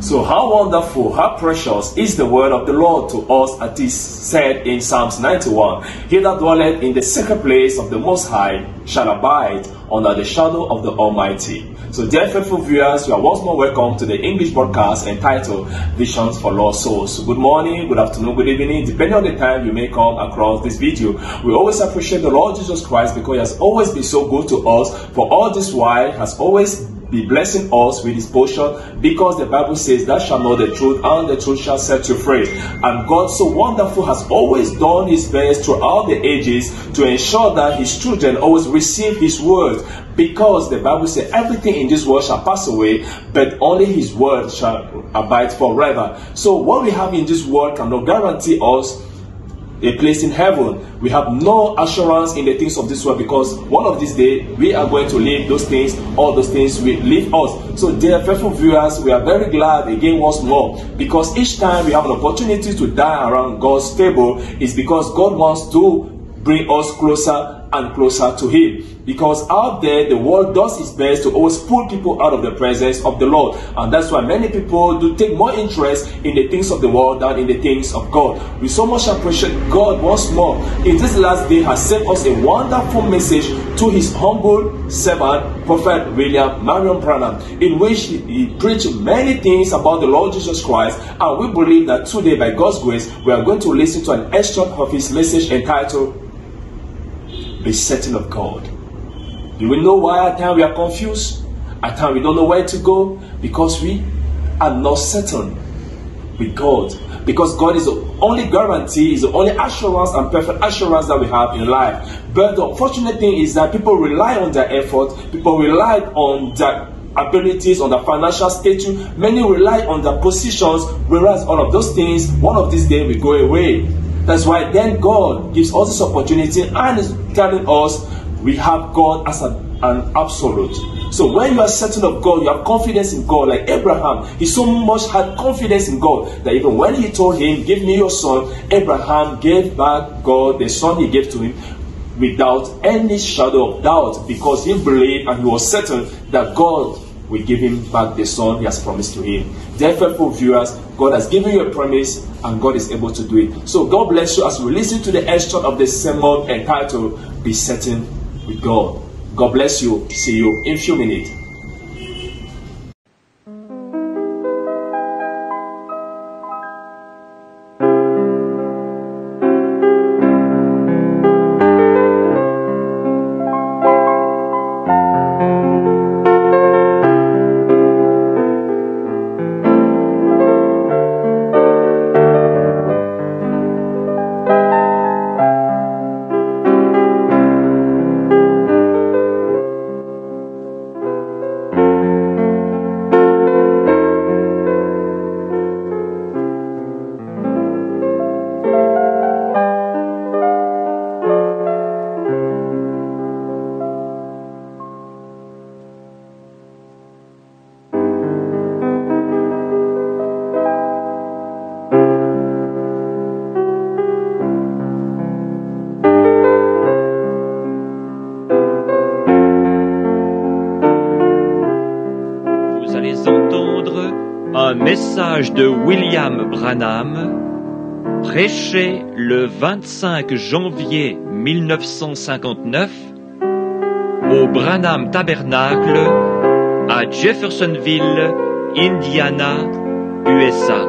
So how wonderful, how precious is the word of the Lord to us, as is said in Psalms 91. He that dwelleth in the secret place of the Most High shall abide under the shadow of the Almighty. So dear faithful viewers, you are once more welcome to the English broadcast entitled Visions for Lost Souls. So good morning, good afternoon, good evening, depending on the time you may come across this video. We always appreciate the Lord Jesus Christ because He has always been so good to us. For all this while, has always be blessing us with His portion, because the Bible says, "Thou shalt know the truth, and the truth shall set you free." And God, so wonderful, has always done His best throughout the ages to ensure that His children always receive His word, because the Bible says everything in this world shall pass away, but only His word shall abide forever. So what we have in this world cannot guarantee us a place in heaven. We have no assurance in the things of this world, because one of these days we are going to leave those things. All those things will leave us. So dear faithful viewers, we are very glad again once more, because each time we have an opportunity to die around God's table, is because God wants to bring us closer and closer to Him. Because out there, the world does its best to always pull people out of the presence of the Lord. And that's why many people do take more interest in the things of the world than in the things of God. We so much appreciate God once more. In this last day, has sent us a wonderful message to His humble servant, Prophet William Marion Branham, in which he preached many things about the Lord Jesus Christ. And we believe that today, by God's grace, we are going to listen to an extract of his message entitled, "Be Certain of God." You will know why at times we are confused, at times we don't know where to go, because we are not certain with God. Because God is the only guarantee, is the only assurance and perfect assurance that we have in life. But the unfortunate thing is that people rely on their effort, people rely on their abilities, on their financial status, many rely on their positions, whereas all of those things, one of these days will go away. That's why then God gives us this opportunity and is telling us we have God as an absolute. So when you are certain of God, you have confidence in God. Like Abraham, he so much had confidence in God that even when he told him, "Give me your son," Abraham gave back God the son he gave to him without any shadow of doubt, because he believed and he was certain that God will give him back the son he has promised to him. Dear faithful viewers, God has given you a promise and God is able to do it. So God bless you as we listen to the extract of the sermon entitled, "Be Certain with God." God bless you. See you in a few minutes. Un message de William Branham, prêché le 25 janvier 1959 au Branham Tabernacle à Jeffersonville, Indiana, USA.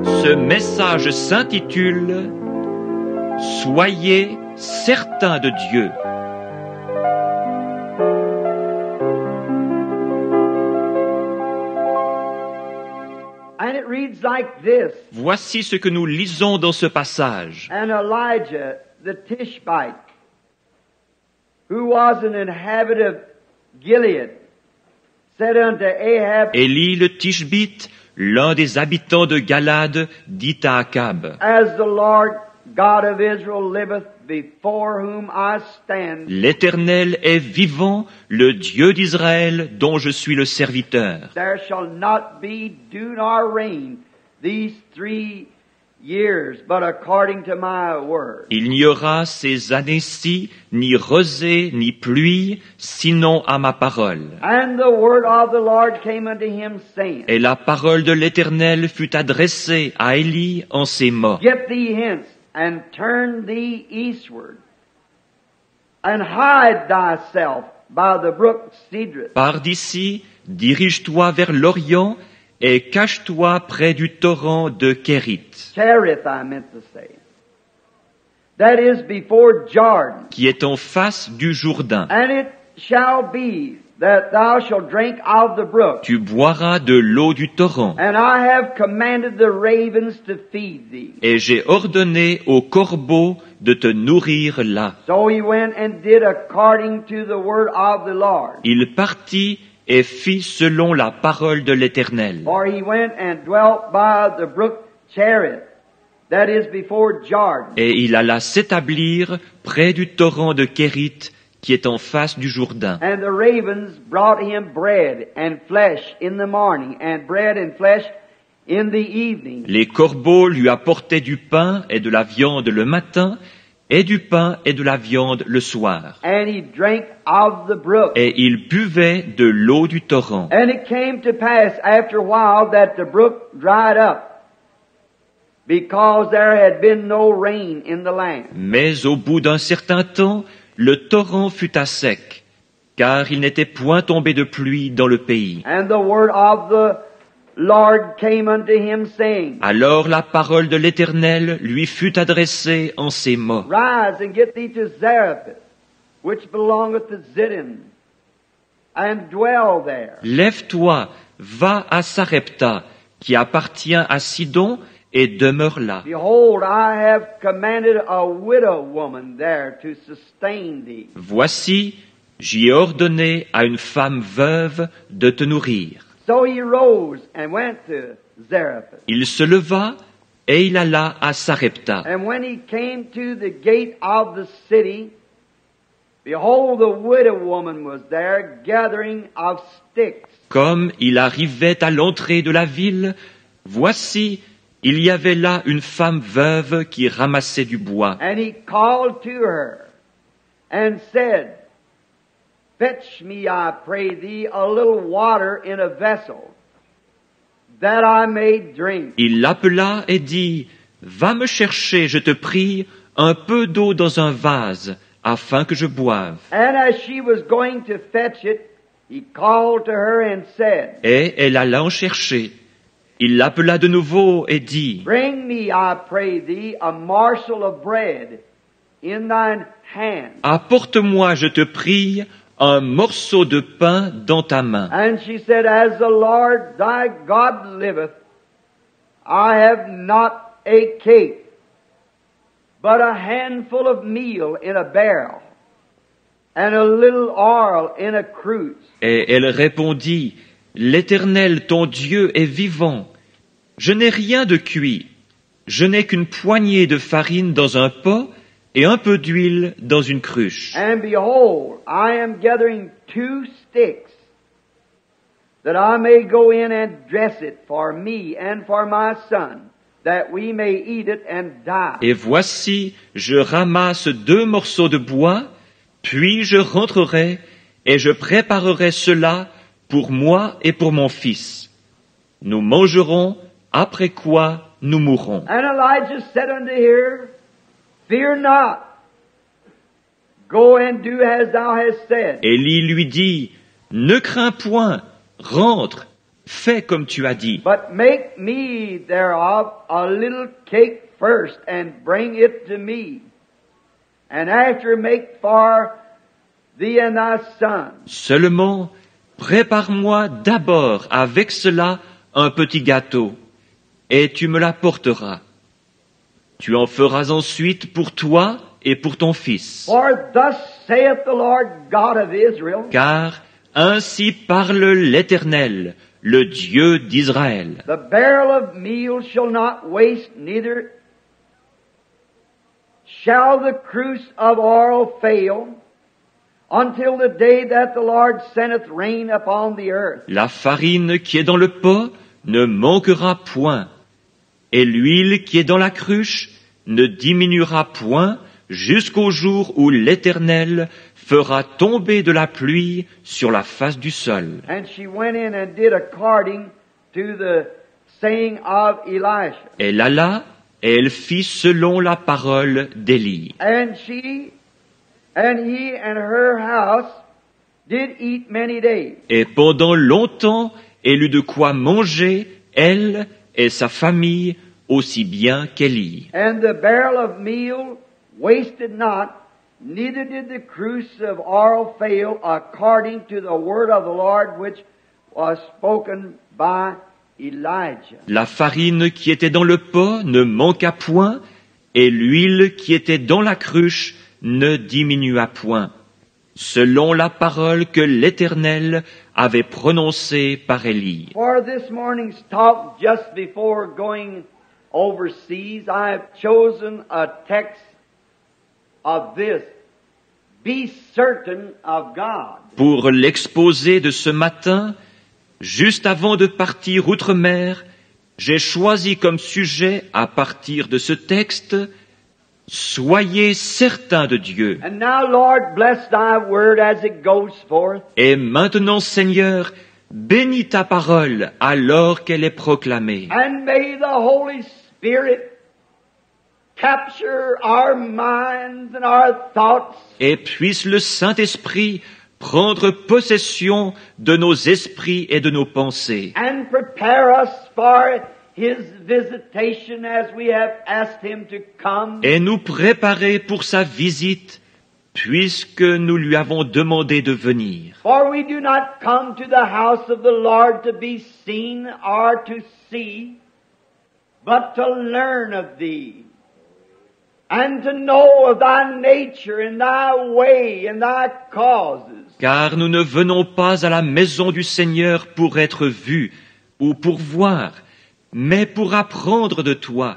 Ce message s'intitule « Soyez certains de Dieu ». Like this. Voici ce que nous lisons dans ce passage. And Elijah the Tishbite, who was an inhabitant of Gilead, said unto Ahab, Élie le Tishbite, l'un des habitants de Galade, dit à Akab, As the Lord God of Israel liveth, before whom I stand, l'Éternel est vivant, le Dieu d'Israël, dont je suis le serviteur. There shall not be dew nor rain these 3 years, but according to my word. Il n'y aura ces années-ci ni rosée ni pluie, sinon à ma parole. And the word of the Lord came unto him, saying, Et la parole de l'Éternel fut adressée à Élie en ces mots. Get thee hence, and turn thee eastward, and hide thyself by the brook Cedron. Pars d'ici, dirige-toi vers l'Orient, et cache-toi près du torrent de Kérith, Cherith, I meant to say. That is before Jordan. qui est en face du Jourdain. And it shall be that thou shalt drink of the brook. Tu boiras de l'eau du torrent. And I have commanded the ravens to feed thee. Et j'ai ordonné aux corbeaux de te nourrir là. So he went and did according to the word of the Lord. Il partit et fit selon la parole de l'Éternel. For he went and dwelt by the brook Cherith, that is before Jordan. Et il alla s'établir près du torrent de Kérith, qui est en face du Jourdain. And the ravens brought him bread and flesh in the morning, and bread and flesh in the evening. Les corbeaux lui apportaient du pain et de la viande le matin, et du pain et de la viande le soir. And he drank of the brook. Et il buvait de l'eau du torrent. And it came to pass after a while that the brook dried up, because there had been no rain in the land. Mais au bout d'un certain temps, le torrent fut à sec, car il n'était point tombé de pluie dans le pays. And the word of the Lord came unto him, saying, Alors la parole de l'Éternel lui fut adressée en ces mots. Rise and get thee to Zarephath, which belongeth to Zidon, and dwell there. Lève-toi, va à Sarepta, qui appartient à Sidon, et demeure là. Behold, I have commanded a widow woman there to sustain thee. Voici, j'y ai ordonné à une femme veuve de te nourrir. So he rose and went to Zarephath. Il se leva et il alla à Sarepta. And when he came to the gate of the city, behold, the widow woman was there gathering of sticks. Comme il arrivait à l'entrée de la ville, voici, il y avait là une femme veuve qui ramassait du bois. And he called to her and said, Fetch me, I pray thee, a little water in a vessel, that I may drink. Il l'appela et dit, Va me chercher, je te prie, un peu d'eau dans un vase, afin que je boive. And as she was going to fetch it, he called to her and said, Et elle alla en chercher. Il l'appela de nouveau et dit, Bring me, I pray thee, a morsel of bread in thine hand. Apporte-moi, je te prie, un morceau de pain dans ta main. And she said, As the Lord thy God liveth, I have not a cake, but a handful of meal in a barrel, and a little oil in a cruse. Et elle répondit, L'Éternel, ton Dieu, est vivant. Je n'ai rien de cuit. Je n'ai qu'une poignée de farine dans un pot et un peu d'huile dans une cruche. And behold, I am gathering 2 sticks, that I may go in and dress it for me and for my son, that we may eat it and die. Et voici, je ramasse 2 morceaux de bois, puis je rentrerai et je préparerai cela pour moi et pour mon fils. Nous mangerons, après quoi nous mourrons. And Elijah said unto her, Fear not. Go and do as thou hast said. Élie lui dit, Ne crains point, rentre, fais comme tu as dit. But make me thereof a little cake first, and bring it to me. And after make for thee and thy son. Seulement, prépare-moi d'abord avec cela un petit gâteau, et tu me l'apporteras. Tu en feras ensuite pour toi et pour ton fils. For thus saith the Lord God of Israel, Car ainsi parle l'Éternel, le Dieu d'Israël. the barrel of meal shall not waste, neither shall the cruse of oil fail, until the day that the Lord sendeth rain upon the earth. La farine qui est dans le pot ne manquera point, Et l'huile qui est dans la cruche ne diminuera point jusqu'au jour où l'Éternel fera tomber de la pluie sur la face du sol. And she went in and did according to the saying of Elisha. Elle alla et elle fit selon la parole d'Élie. And he and her house did eat many days. Et pendant longtemps, elle eut de quoi manger, elle et sa famille, aussi bien qu'Élie. And the barrel of meal wasted not, neither did the cruse of oil fail, according to the word of the Lord which was spoken by Elijah. La farine qui était dans le pot ne manqua point, et l'huile qui était dans la cruche ne diminua point, selon la parole que l'Éternel avait prononcée par Élie. For this morning's talk, just before going overseas, I have chosen a text of this: be certain of God. Pour l'exposé de ce matin, juste avant de partir outre-mer, j'ai choisi comme sujet, à partir de ce texte, « Soyez certains de Dieu ». And now, Lord, bless thy word as it goes forth. Et maintenant, Seigneur, bénis ta parole alors qu'elle est proclamée. And may the Holy Spirit capture our minds and our thoughts. Et puisse le Saint-Esprit prendre possession de nos esprits et de nos pensées. And prepare us for His visitation as we have asked Him to come. Et nous préparer pour sa visite, puisque nous lui avons demandé de venir. For we do not come to the house of the Lord to be seen or to see, but to learn of Thee, and to know of Thy nature and Thy way and Thy causes. Car nous ne venons pas à la maison du Seigneur pour être vus ou pour voir, mais pour apprendre de toi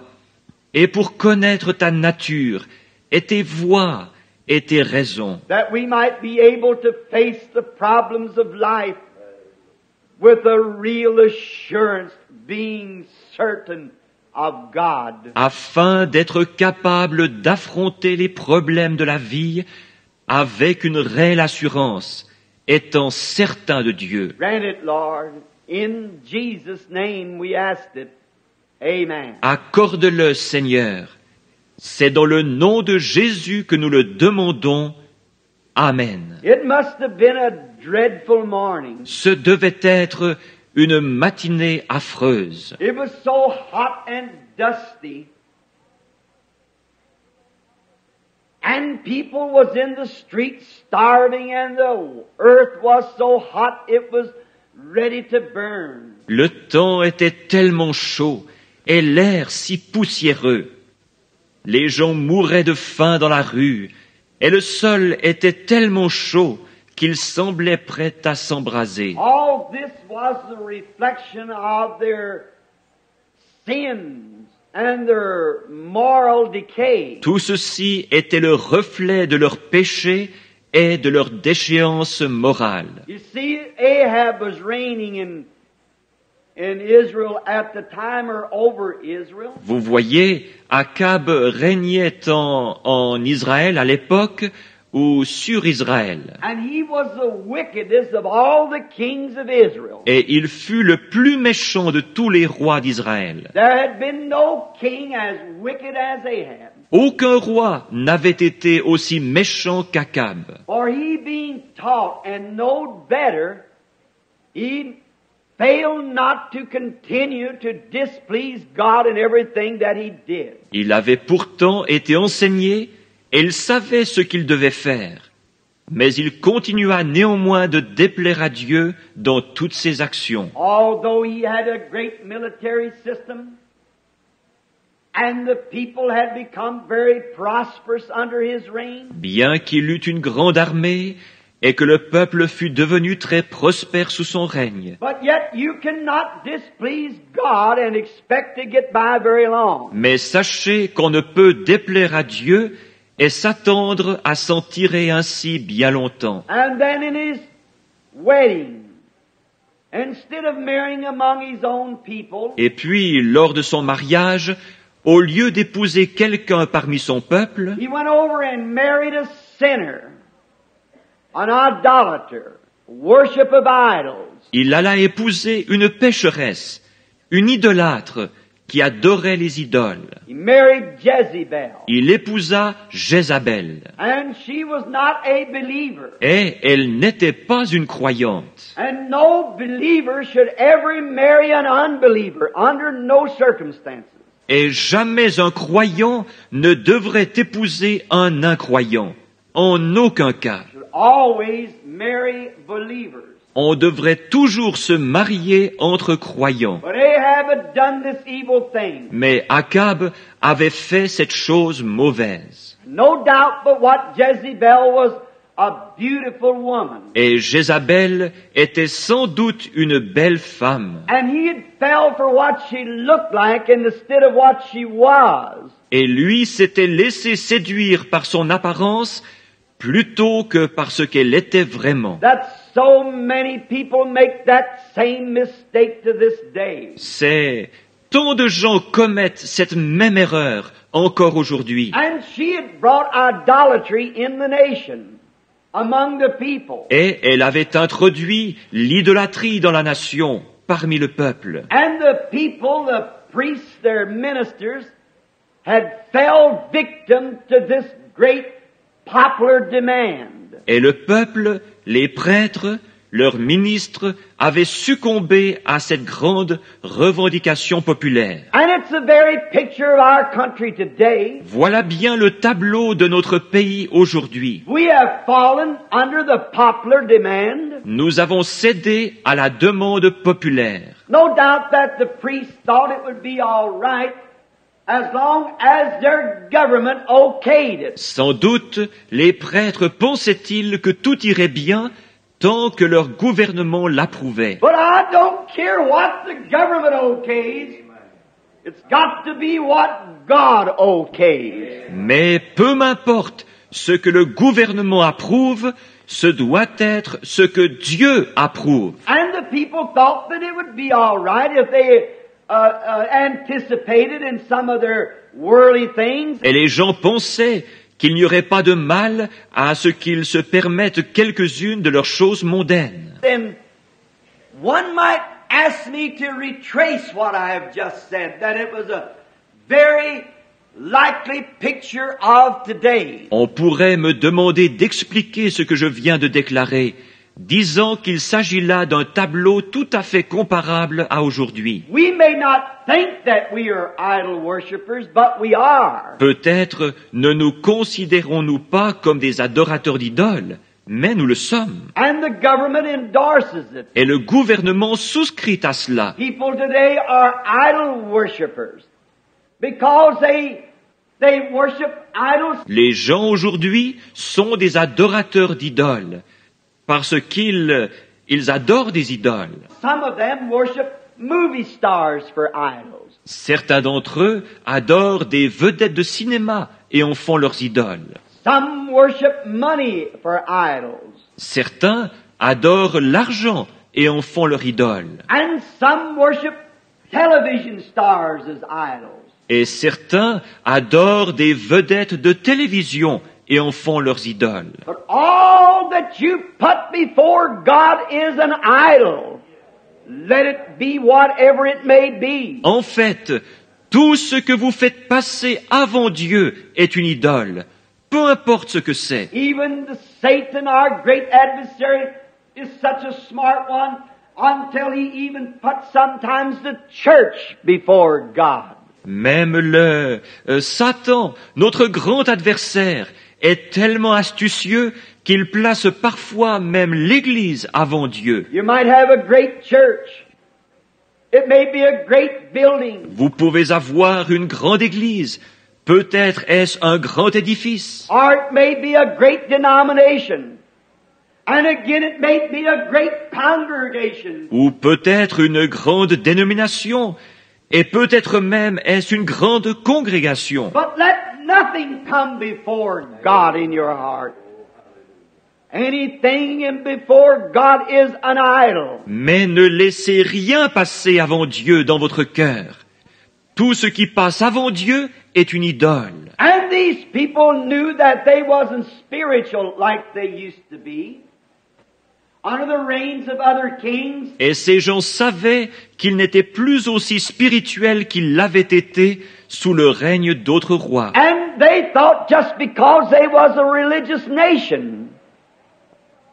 et pour connaître ta nature et tes voies et tes raisons, That we might be able to face the problems of life with a real assurance, being certain of God. afin d'être capable d'affronter les problèmes de la vie avec une réelle assurance, étant certain de Dieu. Grant it, Lord. In Jesus' name we asked it. Amen. Accorde-le, Seigneur. C'est dans le nom de Jésus que nous le demandons. Amen. It must have been a dreadful morning. Ce devait être une matinée affreuse. It was so hot and dusty. And people was in the streets starving, and the earth was so hot it was ready to burn. Le temps était tellement chaud et l'air si poussiéreux. Les gens mouraient de faim dans la rue et le sol était tellement chaud qu'il semblait prêt à s'embraser. All this was the reflection of their sins and their moral decay. Tout ceci était le reflet de leur péché et de leur déchéance morale. You see, Ahab was reigning in Israel at the time, or over Israel. Vous voyez, Akab régnait en Israël à l'époque ou sur Israël. And he was the wickedest of all the kings of Israel. Et il fut le plus méchant de tous les rois d'Israël. There had been no king as wicked as Ahab. Aucun roi n'avait été aussi méchant qu'Akab. For he being taught and knowed better, he failed not to continue to displease God in everything that he did. Il avait pourtant été enseigné et il savait ce qu'il devait faire. Mais il continua néanmoins de déplaire à Dieu dans toutes ses actions. Although he had a great military system, and the people had become very prosperous under his reign, Bien qu'il eût une grande armée et que le peuple fût devenu très prospère sous son règne. but yet you cannot displease God and expect to get by very long. Mais sachez qu'on ne peut déplaire à Dieu et s'attendre à s'en tirer ainsi bien longtemps. And then in his wedding, instead of marrying among his own people, Et puis, lors de son mariage, au lieu d'épouser quelqu'un parmi son peuple, he went over and married a sinner, an idolater, worship of idols. il alla épouser une pécheresse, une idolâtre qui adorait les idoles. He married Jezebel, Il épousa Jézabel. and she was not a believer. Et elle n'était pas une croyante. And no believer should ever marry an unbeliever under no circumstances. Et jamais un croyant ne devrait épouser un incroyant. En aucun cas. Should always marry believers. On devrait toujours se marier entre croyants. But Ahab had done this evil thing. Mais Akab avait fait cette chose mauvaise. No doubt but what Jezebel was a beautiful woman. Et Jézabel était sans doute une belle femme. And he had fell for what she looked like instead of what she was. Et lui s'était laissé séduire par son apparence plutôt que par ce qu'elle était vraiment. That so many people make that same mistake to this day. Tant de gens commettent cette même erreur encore aujourd'hui. And she had brought idolatry in the nation, among the people. Et elle avait introduit l'idolâtrie dans la nation, parmi le peuple. And the people, the priests, their ministers, had fell victim to this great popular demand. Et le peuple, les prêtres, leurs ministres avaient succombé à cette grande revendication populaire. And it's the very picture of our country today. Voilà bien le tableau de notre pays aujourd'hui. We have fallen under the popular demand. Nous avons cédé à la demande populaire. No doubt that the priests thought it would be all right as long as their government okayed it. Sans doute, les prêtres pensaient-ils que tout irait bien tant que leur gouvernement l'approuvait. But I don't care what the government okays. It's got to be what God okays. Mais peu m'importe ce que le gouvernement approuve, ce doit être ce que Dieu approuve. And the people thought that it would be all right if they anticipated in some of their worldly things. Et les gens pensaient qu'il n'y aurait pas de mal à ce qu'ils se permettent quelques-unes de leurs choses mondaines. Then one might ask me to retrace what I have just said, that it was a very likely picture of today. On pourrait me demander d'expliquer ce que je viens de déclarer, disant qu'il s'agit là d'un tableau tout à fait comparable à aujourd'hui. We may not think that we are idol worshippers, but we are. Peut-être ne nous considérons-nous pas comme des adorateurs d'idoles, mais nous le sommes. And the government endorses it. Et le gouvernement souscrit à cela. People today are idol worshippers because they worship idols. Les gens aujourd'hui sont des adorateurs d'idoles, parce qu'ils adorent des idoles. Some of them worship movie stars for idols. Certains d'entre eux adorent des vedettes de cinéma et en font leurs idoles. Some worship money for idols. Certains adorent l'argent et en font leur idole. And some worship television stars as idols. Et certains adorent des vedettes de télévision et en font leurs idoles. But all that you put before God is an idol. Let it be whatever it may be. En fait, tout ce que vous faites passer avant Dieu est une idole, peu importe ce que c'est. Even the Satan, our great adversary, is such a smart one until he even puts sometimes the church before God. Même Satan, notre grand adversaire, est tellement astucieux qu'il place parfois même l'Église avant Dieu. You might have a great church. It may be a great building. Vous pouvez avoir une grande Église. Peut-être est-ce un grand édifice. Or it may be a great denomination. And again it may be a great congregation. Ou peut-être une grande dénomination. Et peut-être même est-ce une grande congrégation. But let nothing come before God in your heart. Anything before God is an idol. Mais ne laissez rien passer avant Dieu dans votre cœur. Tout ce qui passe avant Dieu est une idole. And these people knew that they wasn't spiritual like they used to be. Under the reigns of other kings. Et ces gens savaient qu'ils n'étaient plus aussi spirituels qu'ils l'avaient été sous le règne d'autres rois. And they thought just because they was a religious nation,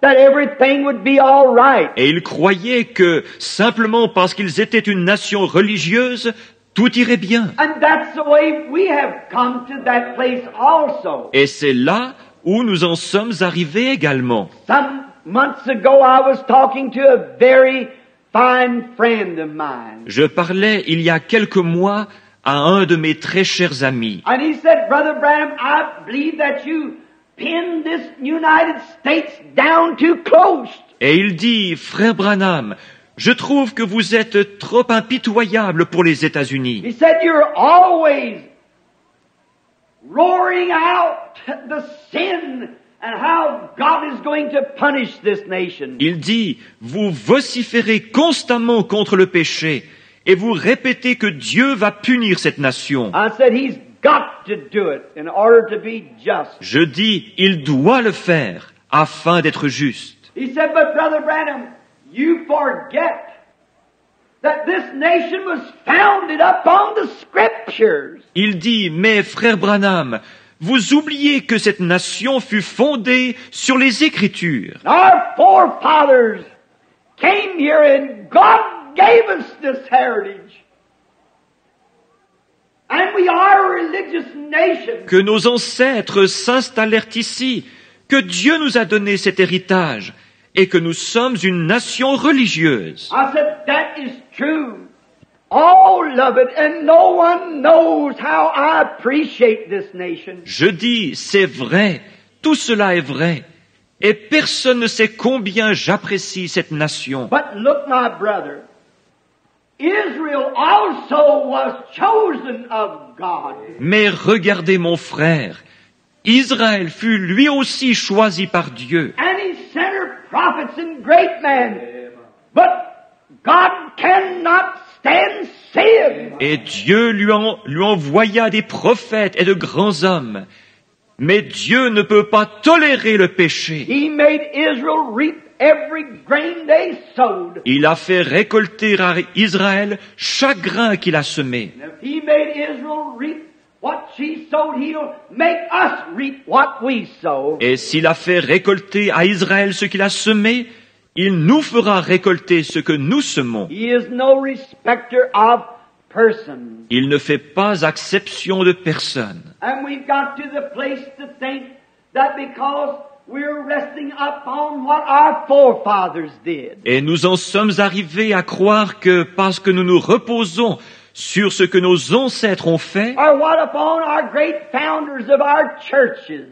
that everything would be all right. Et ils croyaient que, simplement parce qu'ils étaient une nation religieuse, tout irait bien. And that's the way we have come to that place also. Et c'est là où nous en sommes arrivés également. Some months ago I was talking to a very fine friend of mine. Je parlais il y a quelques mois à un de mes très chers amis. And he said, Brother Branham, I believe that you pinned this United States down too close. Et il dit, Frère Branham, je trouve que vous êtes trop impitoyable pour les États-Unis. He said, you're always roaring out the sin and how God is going to punish this nation. Il dit, vous vociférez constamment contre le péché et vous répétez que Dieu va punir cette nation. I said, he's got to do it in order to be just. Je dis, il doit le faire afin d'être juste. He said, but Brother Branham, you forget that this nation was founded upon the Scriptures. Il dit, mais frère Branham, vous oubliez que cette nation fut fondée sur les Écritures. Our forefathers came here and God gave us this heritage. And we are a religious nation. Que nos ancêtres s'installèrent ici, que Dieu nous a donné cet héritage et que nous sommes une nation religieuse. I said, that is true. All of it, and no one knows how I appreciate this nation. Je dis, c'est vrai, tout cela est vrai, et personne ne sait combien j'apprécie cette nation. But look, my brother, Israel also was chosen of God. Mais regardez mon frère, Israël fut lui aussi choisi par Dieu. And he sent her prophets and great men. But God cannot stand sin. Et Dieu lui envoya des prophètes et de grands hommes. Mais Dieu ne peut pas tolérer le péché. He made Israel reap every grain they sowed. Il a fait récolter à Israël chaque grain qu'il a semé. And if he made Israel reap what she sowed, he'll make us reap what we sow. Et s'il a fait récolter à Israël ce qu'il a semé, il nous fera récolter ce que nous semons. He is no respecter of persons. Il ne fait pas exception de personne. And we've got to the place to think that because we're resting upon what our forefathers did. Et nous en sommes arrivés à croire que parce que nous nous reposons sur ce que nos ancêtres ont fait, Or what upon our great founders of our churches,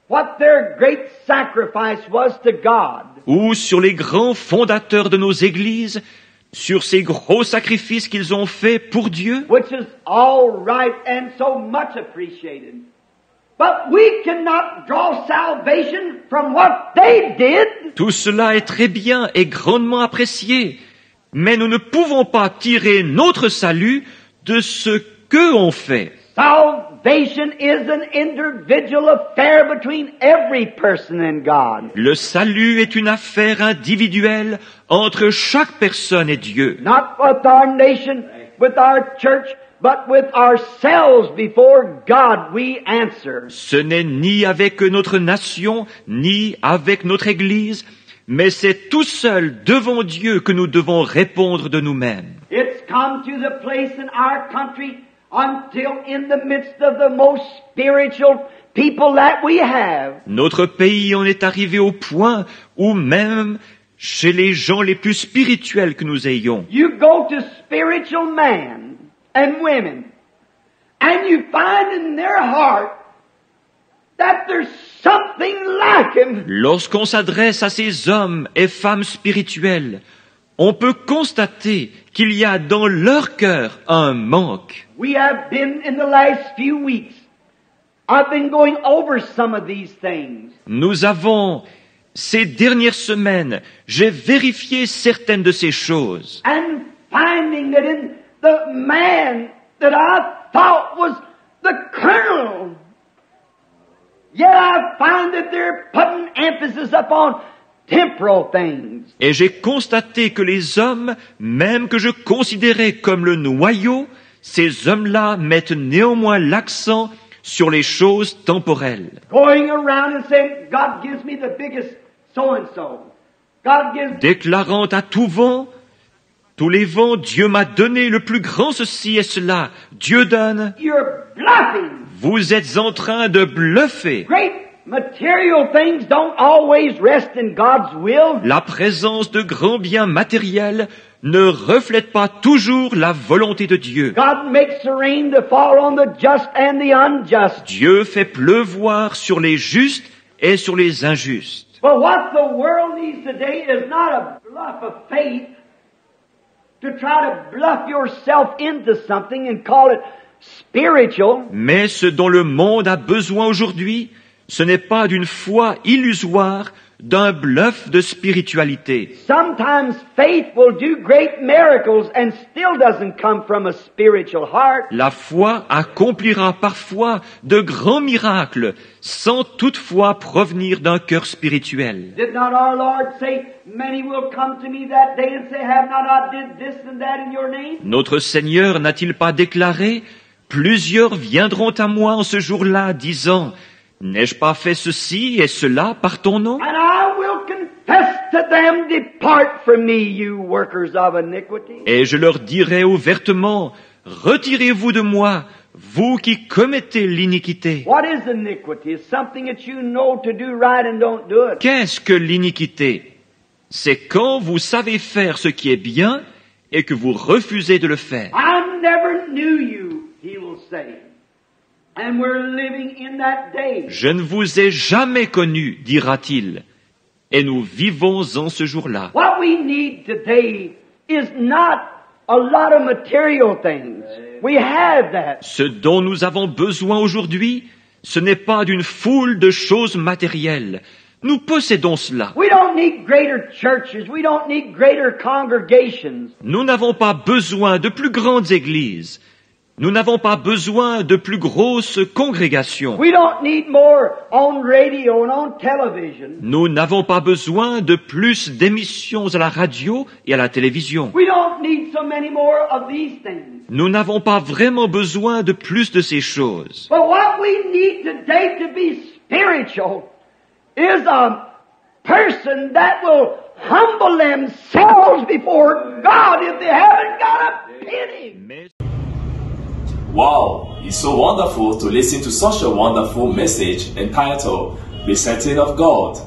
what their great sacrifice was to God. ou sur les grands fondateurs de nos églises, sur ces gros sacrifices qu'ils ont faits pour Dieu, Which is all right and so much appreciated. But we cannot draw salvation from what they did. tout cela est très bien et grandement apprécié, mais nous ne pouvons pas tirer notre salut de ce qu'eux ont fait. Salvation is an individual affair between every person and God. Le salut est une affaire individuelle entre chaque personne et Dieu. Not with our nation, with our church, but with ourselves before God we answer. Ce n'est ni avec notre nation, ni avec notre Église, mais c'est tout seul devant Dieu que nous devons répondre de nous-mêmes. It's come to the place in our country until in the midst of the most spiritual people that we have. Notre pays en est arrivé au point où même chez les gens les plus spirituels que nous ayons, You go to spiritual men and women, and you find in their heart that there's something lacking. lorsqu'on s'adresse à ces hommes et femmes spirituels, on peut constater qu'il y a dans leur cœur un manque. We have been in the last few weeks. I've been going over some of these things. Nous avons, Ces dernières semaines, j'ai vérifié certaines de ces choses. and finding that in the man that I thought was the colonel, yet I find that they're putting emphasis upon temporal things. Et j'ai constaté que les hommes, même que je considérais comme le noyau, ces hommes-là mettent néanmoins l'accent sur les choses temporelles. Going around and saying, God gives me the biggest so-and-so. God gives... Déclarant à tout vent, tous les vents, Dieu m'a donné le plus grand ceci et cela. Dieu donne. You're bluffing. Vous êtes en train de bluffer. Great material things don't always rest in God's will. La présence de grands biens matériels ne reflète pas toujours la volonté de Dieu. God makes the rain to fall on the just and the unjust. Dieu fait pleuvoir sur les justes et sur les injustes. But what the world needs today is not a bluff of faith to try to bluff yourself into something and call it spiritual. Mais ce dont le monde a besoin aujourd'hui, ce n'est pas d'une foi illusoire, d'un bluff de spiritualité. Sometimes faith will do great miracles and still doesn't come from a spiritual heart. La foi accomplira parfois de grands miracles sans toutefois provenir d'un cœur spirituel. Did not our Lord say, many will come to me that day and say, have not I did this and that in your name? Notre Seigneur n'a-t-il pas déclaré « Plusieurs viendront à moi en ce jour-là, disant « N'ai-je pas fait ceci et cela par ton nom ?» And I will confess to them, depart from me, you workers of iniquity. Et je leur dirai ouvertement « Retirez-vous de moi, vous qui commettez l'iniquité. » What is iniquity? It's something that you know to do right and don't do it. Qu'est-ce que l'iniquité? C'est quand vous savez faire ce qui est bien et que vous refusez de le faire. I never knew you, he will say. And we're living in that day. Je ne vous ai jamais connu, dira-t-il, et nous vivons en ce jour-là. What we need today is not a lot of material things. We have that. Ce dont nous avons besoin aujourd'hui, ce n'est pas d'une foule de choses matérielles. Nous possédons cela. We don't need greater churches. We don't need greater congregations. Nous n'avons pas besoin de plus grandes églises. Nous n'avons pas besoin de plus grosses congrégations. We don't need more on radio and on television. Nous n'avons pas besoin de plus d'émissions à la radio et à la télévision. We don't need so many more of these things. Nous n'avons pas vraiment besoin de plus de ces choses. But what we need today to be spiritual is a person that will humble themselves before God if they haven't got a penny. Mais Wow, it's so wonderful to listen to such a wonderful message entitled Be Certain of God.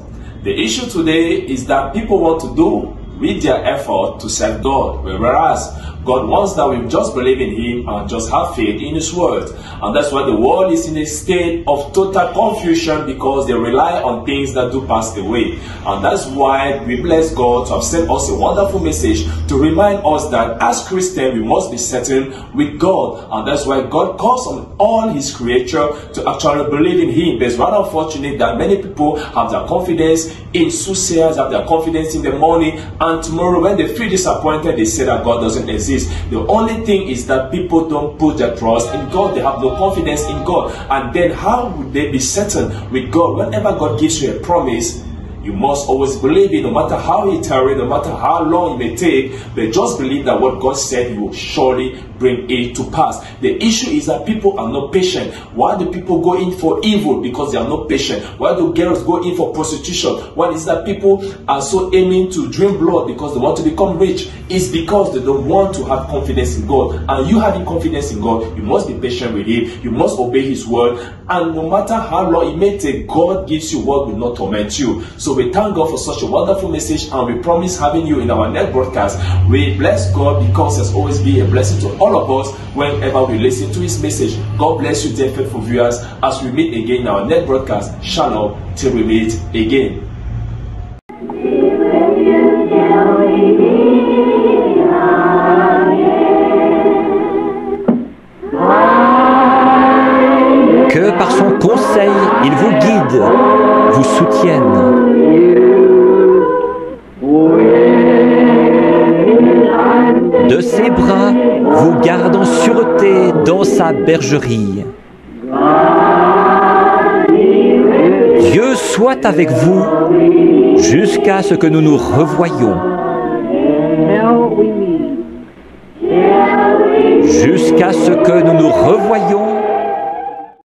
The issue today is that people want to do with their effort to serve God, whereas God wants that we just believe in Him and just have faith in His Word. And that's why the world is in a state of total confusion because they rely on things that do pass away. And that's why we bless God to have sent us a wonderful message to remind us that as Christians we must be certain with God. And that's why God calls on all His creature to actually believe in Him. But it's rather unfortunate that many people have their confidence in soothsayers, have their confidence in the money, and tomorrow when they feel disappointed, they say that God doesn't exist. The only thing is that people don't put their trust in God. They have no confidence in God. And then how would they be certain with God? Whenever God gives you a promise, you must always believe it, no matter how it tarries, no matter how long it may take, but just believe that what God said, He will surely bring it to pass. The issue is that people are not patient. Why do people go in for evil? Because they are not patient. Why do girls go in for prostitution? Why is that people are so aiming to drink blood because they want to become rich? It's because they don't want to have confidence in God. And you having confidence in God, you must be patient with Him. You must obey His word. And no matter how long it may take, God gives you what will not torment you. So we thank God for such a wonderful message, and we promise having you in our next broadcast. We bless God because He has always been a blessing to all of us whenever we listen to His message. God bless you, dear faithful viewers, as we meet again in our next broadcast. Shalom till we meet again. Que par son conseil, il vous guide, vous soutienne. de ses bras vous garde en sûreté dans sa bergerie. Dieu soit avec vous jusqu'à ce que nous nous revoyions. Jusqu'à ce que nous nous revoyions